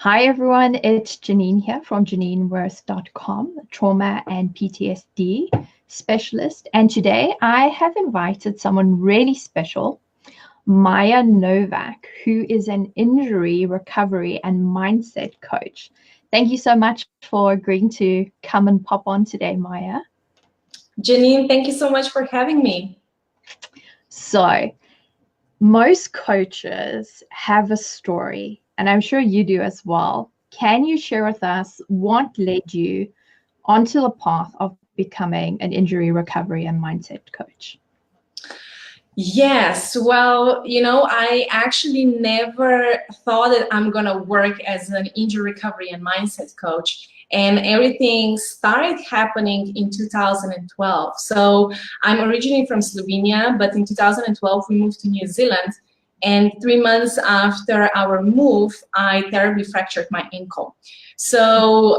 Hi everyone, it's Janine here from JanineWorth.com, trauma and PTSD specialist. And today I have invited someone really special, Maya Novak, who is an injury recovery and mindset coach. Thank you so much for agreeing to come and pop on today, Maya. Janine, thank you so much for having me. So, most coaches have a story, and I'm sure you do as well. Can you share with us what led you onto the path of becoming an injury recovery and mindset coach? Yes, well, I actually never thought that I'm going to work as an injury recovery and mindset coach. And everything started happening in 2012. So I'm originally from Slovenia, but in 2012 we moved to New Zealand. And 3 months after our move, I terribly fractured my ankle. So,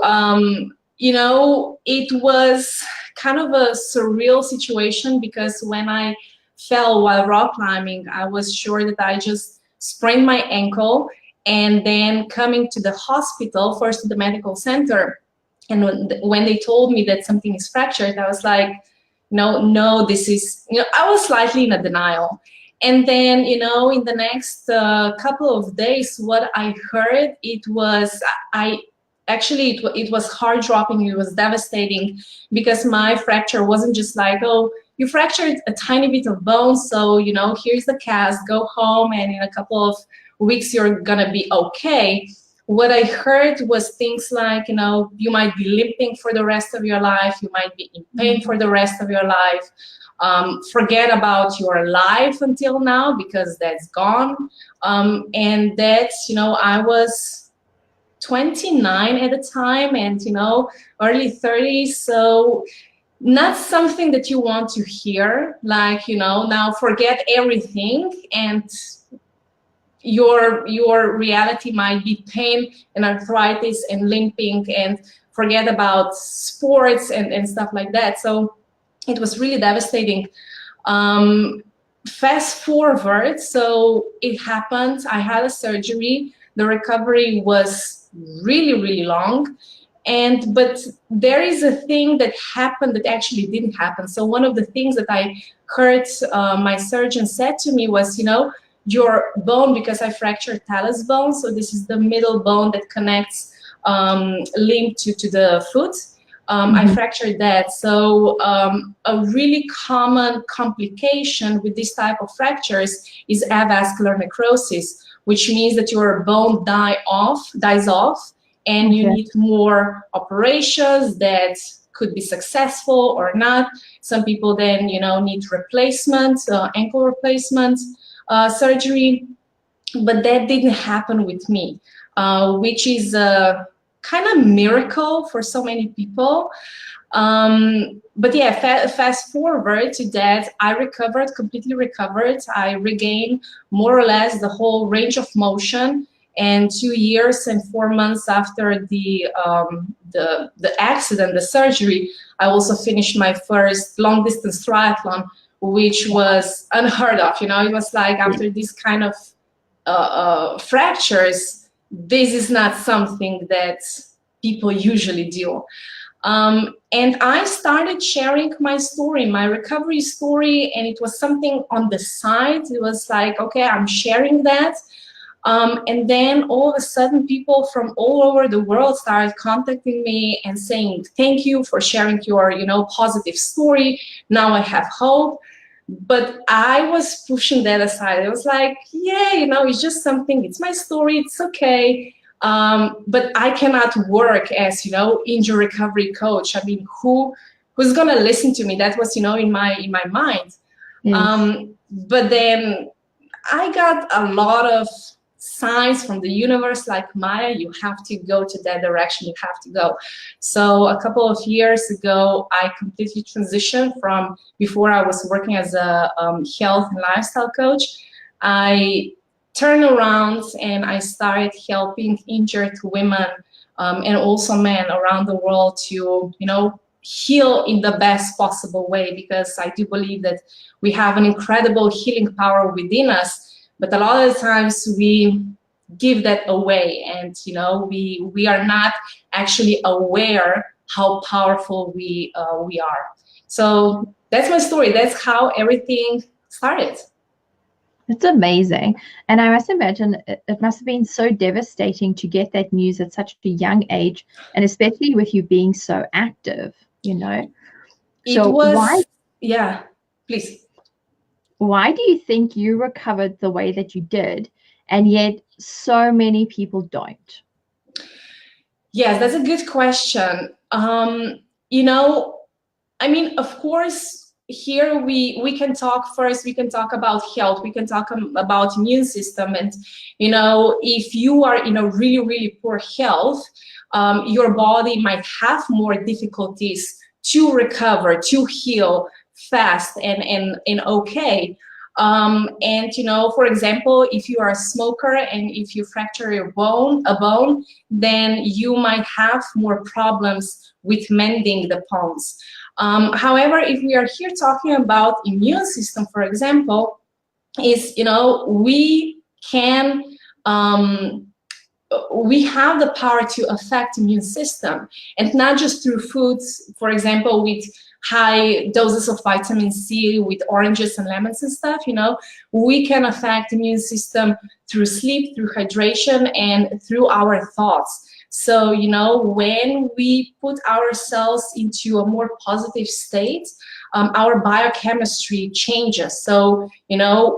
it was kind of a surreal situation because when I fell while rock climbing, I was sure that I just sprained my ankle, and then coming to the hospital, first to the medical center, and when they told me that something is fractured, I was like, no, this is, I was slightly in a denial. And then, in the next couple of days, what I heard, it was hard dropping. It was devastating because my fracture wasn't just like, oh, you fractured a tiny bit of bone, so here's the cast, go home, and in a couple of weeks you're gonna be okay. What I heard was things like, you might be limping for the rest of your life, you might be in pain for the rest of your life. Forget about your life until now because that's gone. And that's, I was 29 at the time, and early 30s, so not something that you want to hear, like, now forget everything, and your reality might be pain and arthritis and limping, and forget about sports and stuff like that. So it was really devastating. Fast forward, so it happened, I had a surgery. The recovery was really long. But there is a thing that happened that actually didn't happen. So one of the things that I heard my surgeon said to me was, your bone, because I fractured talus bone, so this is the middle bone that connects limb to the foot. I fractured that. So a really common complication with this type of fractures is avascular necrosis, which means that your bone dies off, and you need more operations that could be successful or not. Some people then, need replacement, ankle replacement surgery, but that didn't happen with me, which is a kind of miracle for so many people. But yeah, fast forward to that, I completely recovered. I regained more or less the whole range of motion. And 2 years and 4 months after the accident, the surgery, I also finished my first long distance triathlon, which was unheard of. It was like, after this kind of fractures, this is not something that people usually do. And I started sharing my story, my recovery story, and it was something on the side. It was like, okay, I'm sharing that. And then all of a sudden, people from all over the world started contacting me and saying, thank you for sharing your, positive story. Now I have hope. But I was pushing that aside. I was like, yeah, it's just something, it's my story, it's okay. But I cannot work as, injury recovery coach. I mean, who's gonna listen to me? That was, in my mind. Yes. But then I got a lot of signs from the universe, like, Maya, you have to go to that direction, you have to go. So a couple of years ago, I completely transitioned from, before I was working as a health and lifestyle coach, I turned around and I started helping injured women and also men around the world to, heal in the best possible way, because I do believe that we have an incredible healing power within us. But a lot of the times we give that away, and we are not actually aware how powerful we are. So that's my story. That's how everything started. It's amazing. And I must imagine it must have been so devastating to get that news at such a young age, and especially with you being so active, It So was, yeah, please. Why do you think you recovered the way that you did, and yet so many people don't? Yes, that's a good question. I mean, of course, here we can talk first, we can talk about health, we can talk about immune system. And, if you are in a really, really poor health, your body might have more difficulties to recover, to heal fast and okay. And for example, if you are a smoker and if you fracture a bone, then you might have more problems with mending the bones. However, if we are here talking about immune system, for example, is we can we have the power to affect immune system, and not just through foods, for example, with high doses of vitamin C, with oranges and lemons and stuff. We can affect immune system through sleep, through hydration, and through our thoughts. So, when we put ourselves into a more positive state, our biochemistry changes. So,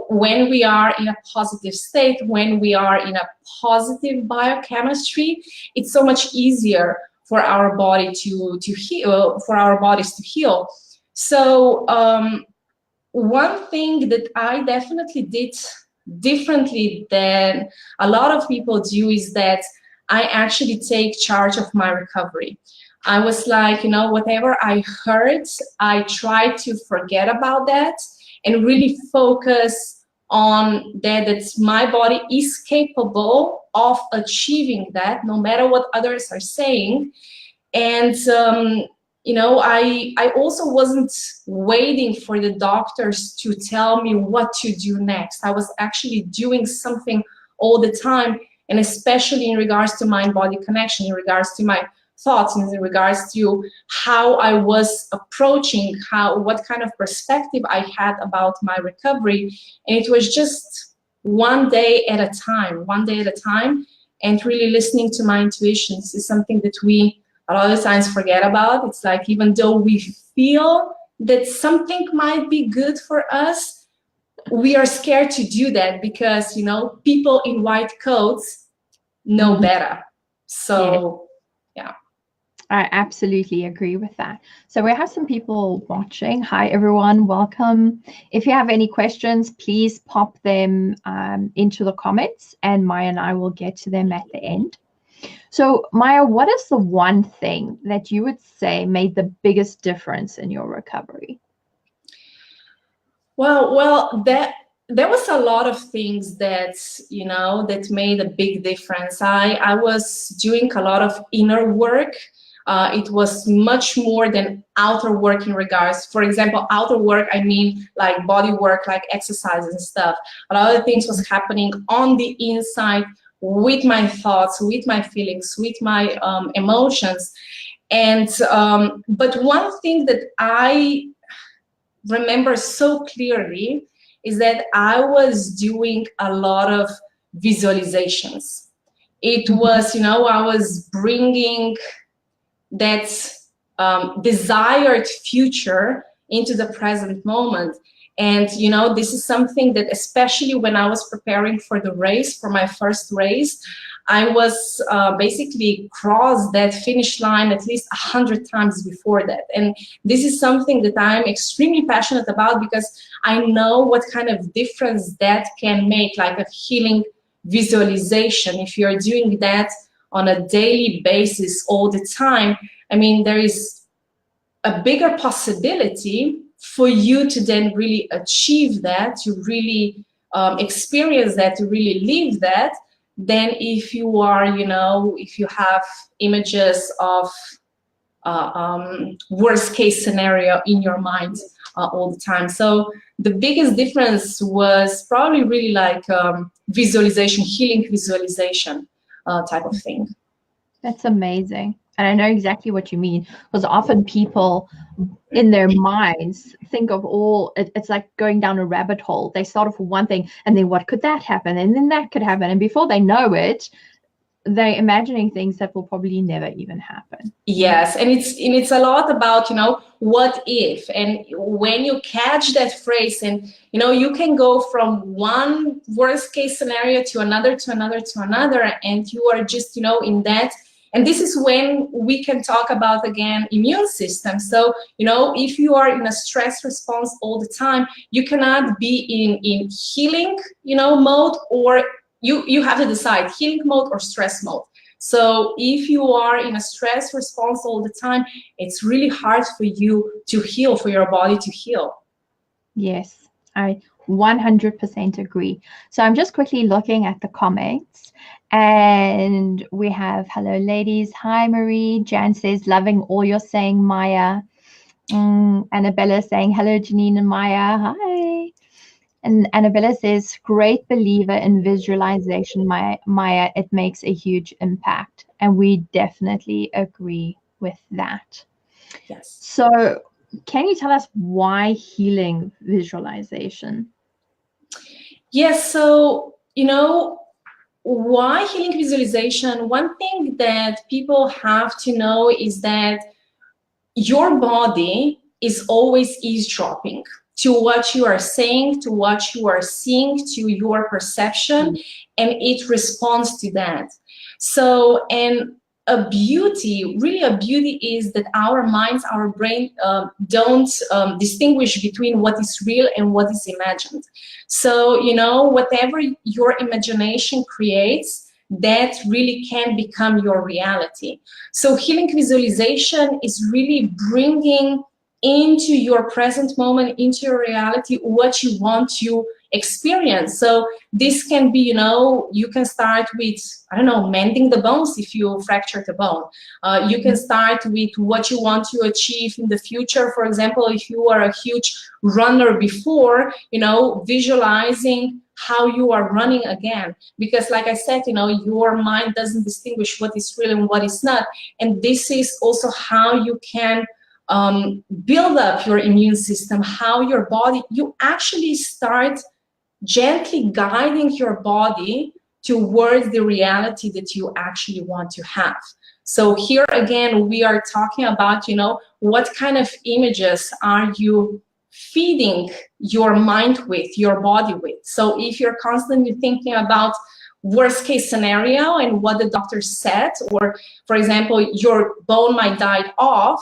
when we are in a positive state, when we are in a positive biochemistry, it's so much easier for our body to heal, for our bodies to heal. So, one thing that I definitely did differently than a lot of people do is that I actually take charge of my recovery. I was like, whatever I heard, I try to forget about that and really focus on that my body is capable of achieving that, no matter what others are saying. And I also wasn't waiting for the doctors to tell me what to do next. I was actually doing something all the time, and especially in regards to mind-body connection, in regards to my thoughts, in regards to how I was approaching, what kind of perspective I had about my recovery. And it was just one day at a time, and really listening to my intuitions is something that we a lot of times forget about. It's like, even though we feel that something might be good for us, we are scared to do that because, people in white coats know better. So, yeah. I absolutely agree with that. So we have some people watching. Hi, everyone. Welcome. If you have any questions, please pop them into the comments, and Maya and I will get to them at the end. So, Maya, what is the one thing that you would say made the biggest difference in your recovery? Well, there was a lot of things that, that made a big difference. I was doing a lot of inner work. It was much more than outer work in regards, for example, outer work, I mean like body work, like exercises and stuff. A lot of things was happening on the inside with my thoughts, with my feelings, with my emotions. And but one thing that I remember so clearly is that I was doing a lot of visualizations. It was, I was bringing that desired future into the present moment. And, this is something that, especially when I was preparing for the race, for my first race, I was basically crossed that finish line at least 100 times before that. And this is something that I'm extremely passionate about because I know what kind of difference that can make, like a healing visualization. If you're doing that on a daily basis all the time, I mean, there is a bigger possibility for you to then really achieve that, to really experience that, to really live that, than if you are, if you have images of worst case scenario in your mind all the time. So the biggest difference was probably really like visualization, healing visualization type of thing. That's amazing. And I know exactly what you mean, because often people in their minds think of it's like going down a rabbit hole. They start off with one thing and then what could that happen? And then that could happen. And before they know it, they're imagining things that will probably never even happen. Yes, and it's a lot about, you know, what if, and when you catch that phrase, and you know, you can go from one worst case scenario to another, to another, to another, and you are just, you know, in that. And this is when we can talk about, again, immune system. So, you know, if you are in a stress response all the time, you cannot be in healing, you know, mode, or you have to decide healing mode or stress mode. So if you are in a stress response all the time, it's really hard for you to heal, for your body to heal. Yes, I 100% agree. So I'm just quickly looking at the comments, and we have, hello ladies, hi Marie, Jan says, loving all you're saying, Maya. Annabella saying, hello Janine and Maya, hi. And Annabella says, great believer in visualization, Maya, it makes a huge impact. And we definitely agree with that. Yes. So can you tell us why healing visualization? Yes, so, you know, why healing visualization? One thing that people have to know is that your body is always eavesdropping to what you are saying, to what you are seeing, to your perception, and it responds to that. So, and a beauty, really a beauty, is that our minds, our brain don't distinguish between what is real and what is imagined. So, you know, whatever your imagination creates, that really can become your reality. So healing visualization is really bringing into your present moment, into your reality, what you want to experience. So this can be, you know, you can start with, I don't know, mending the bones if you fractured a bone. You can start with what you want to achieve in the future. For example, if you are a huge runner before, you know, visualizing how you are running again. Because like I said, you know, your mind doesn't distinguish what is real and what is not. And this is also how you can build up your immune system, how your body, you actually start gently guiding your body towards the reality that you actually want to have. So here again, we are talking about, you know, what kind of images are you feeding your mind with, your body with. So if you're constantly thinking about worst case scenario and what the doctor said, or for example, your bone might die off,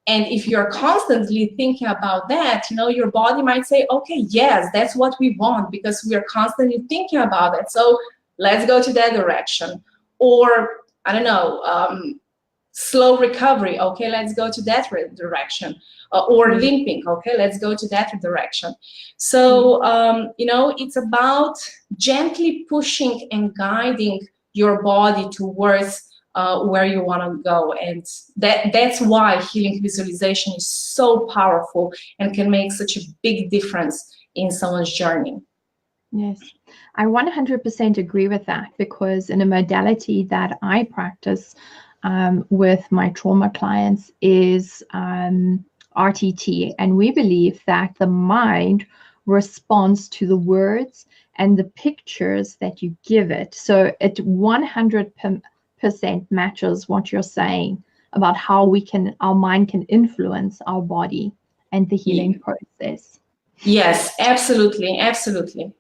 and if you're constantly thinking about that, you know, your body might say, okay, yes, that's what we want, because we are constantly thinking about it. So let's go to that direction. Or, I don't know, slow recovery. Okay, let's go to that direction. Or limping. Okay, let's go to that direction. So, you know, it's about gently pushing and guiding your body towards where you want to go. And that's why healing visualization is so powerful and can make such a big difference in someone's journey. Yes, I 100% agree with that, because in a modality that I practice with my trauma clients is RTT, and we believe that the mind responds to the words and the pictures that you give it. So it 100% matches what you're saying about how our mind can influence our body and the healing process. Yes, absolutely, absolutely.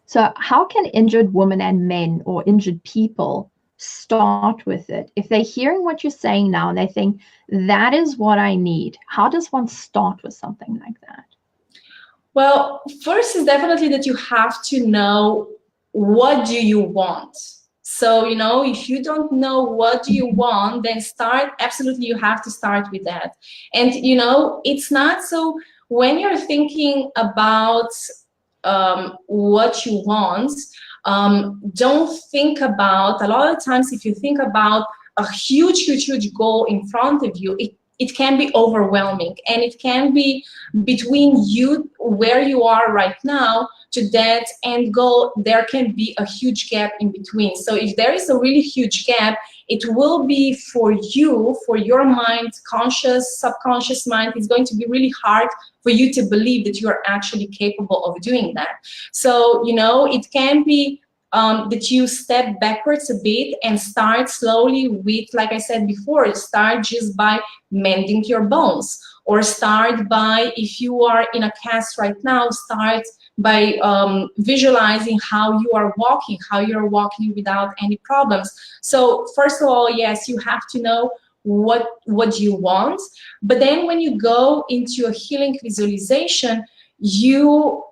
So how can injured women and men, or injured people, start with it? If they're hearing what you're saying now and they think, that is what I need, how does one start with something like that? Well, first is definitely that you have to know, what do you want? So, you know, if you don't know what do you want, then absolutely you have to start with that. And, you know, it's not so, when you're thinking about what you want, don't think about, a lot of times if you think about a huge goal in front of you, it can be overwhelming, and it can be between you where you are right now to that end goal. There can be a huge gap in between. So if there is a really huge gap, it will be for you, for your mind, conscious, subconscious mind, it's going to be really hard for you to believe that you are actually capable of doing that. So, you know, it can be that you step backwards a bit and start slowly with, like I said before, start just by mending your bones, or start by, if you are in a cast right now, start by visualizing how you are walking, without any problems. So first of all, yes, you have to know what you want, but then when you go into a healing visualization, you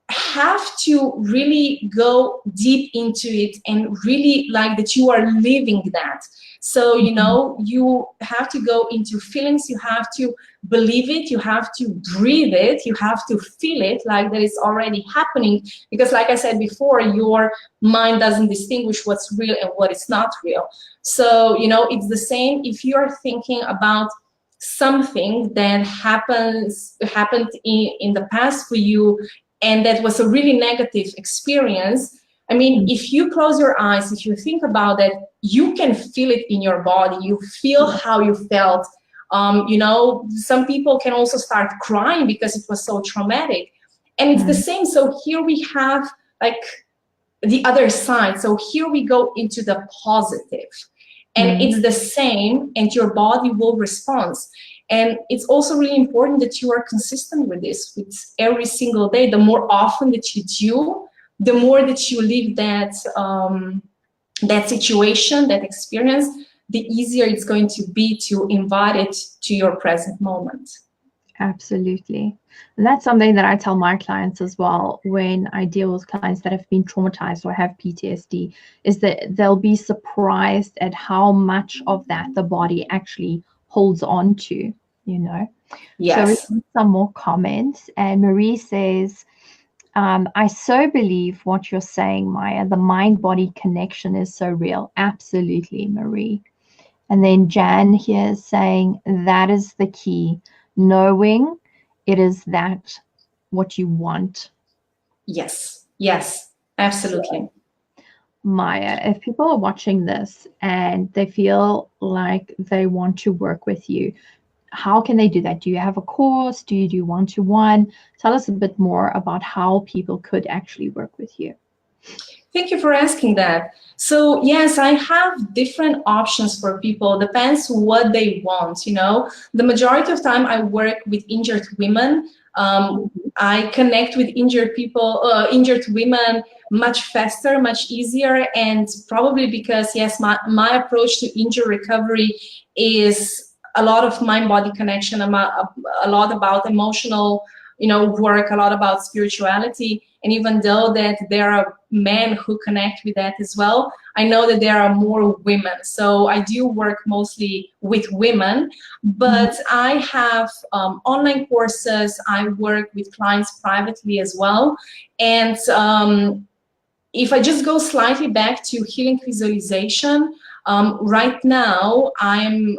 have to really go deep into it and really like that you are living that. So, you know, you have to go into feelings, you have to believe it, you have to breathe it, you have to feel it like that it's already happening. Because like I said before, your mind doesn't distinguish what's real and what is not real. So, you know, it's the same if you're thinking about something that happened in the past for you, and that was a really negative experience. I mean, if you close your eyes, if you think about it, you can feel it in your body. You feel how you felt. You know, some people can also start crying because it was so traumatic. And it's the same. So here we have like the other side. So here we go into the positive. And it's the same, and your body will respond. And it's also really important that you are consistent with this, with every single day. The more often that you do, the more that you live that that situation, that experience, the easier it's going to be to invite it to your present moment. Absolutely. And that's something that I tell my clients as well when I deal with clients that have been traumatized or have PTSD, is that they'll be surprised at how much of that the body actually holds on to, you know. Yes. So we have some more comments, and Marie says, I so believe what you're saying, Maya. The mind-body connection is so real. Absolutely, Marie. And then Jan here is saying that is the key, knowing it is that what you want. Yes, yes, absolutely. So, Maya, if people are watching this and they feel like they want to work with you, how can they do that? Do you have a course? Do you do one-to-one? Tell us a bit more about how people could actually work with you. Thank you for asking that. So yes, I have different options for people. Depends what they want, you know. The majority of time I work with injured women. I connect with injured people, injured women much faster, much easier, and probably because, yes, my approach to injury recovery is a lot of mind-body connection, a lot about emotional, you know, work, a lot about spirituality. And even though that there are men who connect with that as well, I know that there are more women. So I do work mostly with women, but I have online courses. I work with clients privately as well. And if I just go slightly back to healing visualization, right now I'm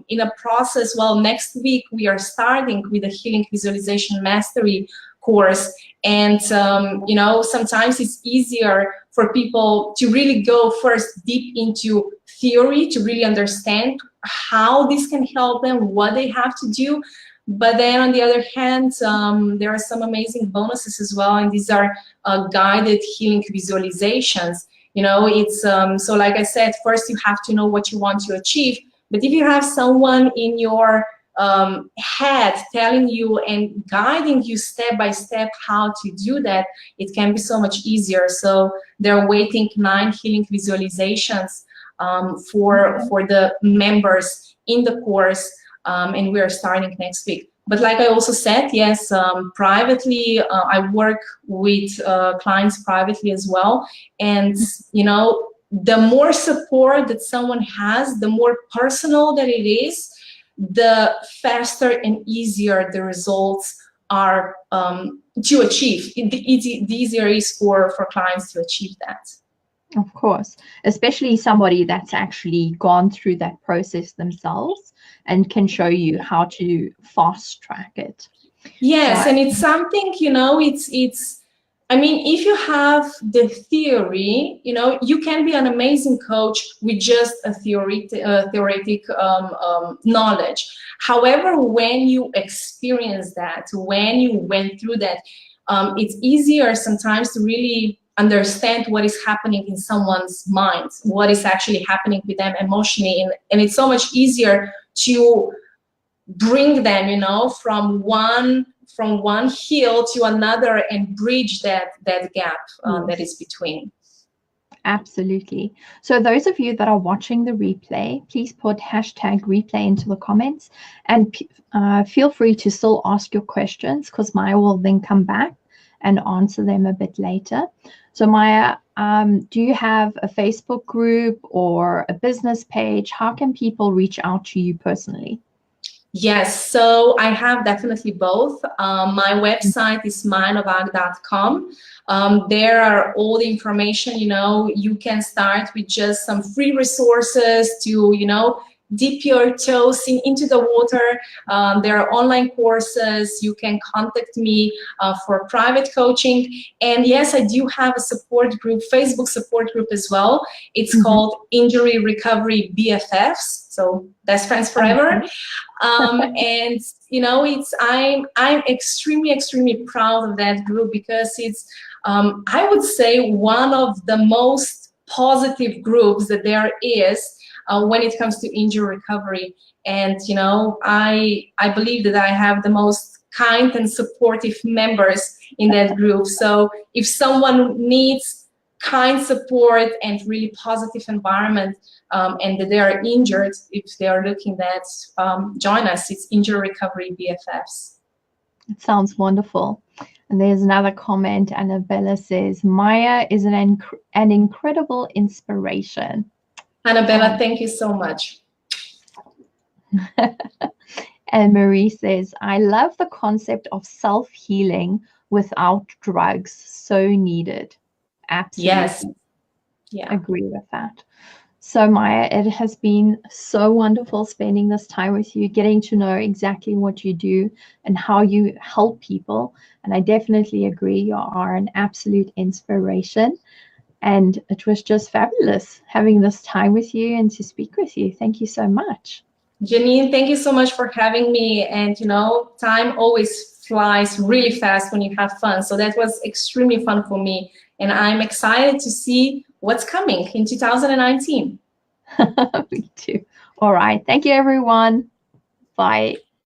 in a process. Well, next week we are starting with a healing visualization mastery course. And you know, sometimes it's easier for people to really go first deep into theory to really understand how this can help them, what they have to do. But then on the other hand, there are some amazing bonuses as well, and these are guided healing visualizations. You know, it's so like I said, first you have to know what you want to achieve. But if you have someone in your head telling you and guiding you step by step how to do that, it can be so much easier. So they're waiting 9 healing visualizations for the members in the course, and we are starting next week. But like I also said, yes, privately, I work with clients privately as well. And, you know, the more support that someone has, the more personal that it is, the faster and easier the results are to achieve. The easier it is for clients to achieve that. Of course, especially somebody that's actually gone through that process themselves and can show you how to fast track it. Yes, So, and it's something, it's I mean, if you have the theory, you can be an amazing coach with just a theoretic knowledge. However, when you experience that, when you went through that, it's easier sometimes to really understand what is happening in someone's mind, what is actually happening with them emotionally, and it's so much easier to bring them, from one hill to another and bridge that gap that is between. absolutely. So those of you that are watching the replay, please put hashtag replay into the comments, and feel free to still ask your questions, because Maya will then come back and answer them a bit later. So Maya, do you have a Facebook group or a business page? How can people reach out to you personally? Yes, so I have definitely both. My website is mynovak.com. There are all the information, you can start with just some free resources to, dip your toes into the water. There are online courses. You can contact me for private coaching. And yes, I do have a support group, Facebook support group as well. It's called Injury Recovery BFFs. So best friends forever. And I'm extremely proud of that group, because it's I would say one of the most positive groups that there is when it comes to injury recovery. And I believe that I have the most kind and supportive members in that group. So if someone needs kind support and really positive environment, and that they are injured, if they are looking at, join us. It's Injury Recovery BFFs. It sounds wonderful. And there's another comment. Annabella says, Maya is an incredible inspiration. Annabella, thank you so much. And Marie says, I love the concept of self-healing without drugs. So needed. Absolutely. Yes. Yeah. Agree with that. So Maya, it has been so wonderful spending this time with you, getting to know exactly what you do and how you help people. And I definitely agree, you are an absolute inspiration. And it was just fabulous having this time with you and to speak with you. Thank you so much. Janine, thank you so much for having me. And time always flies really fast when you have fun. So that was extremely fun for me. And I'm excited to see what's coming in 2019. Me too. All right. Thank you, everyone. Bye.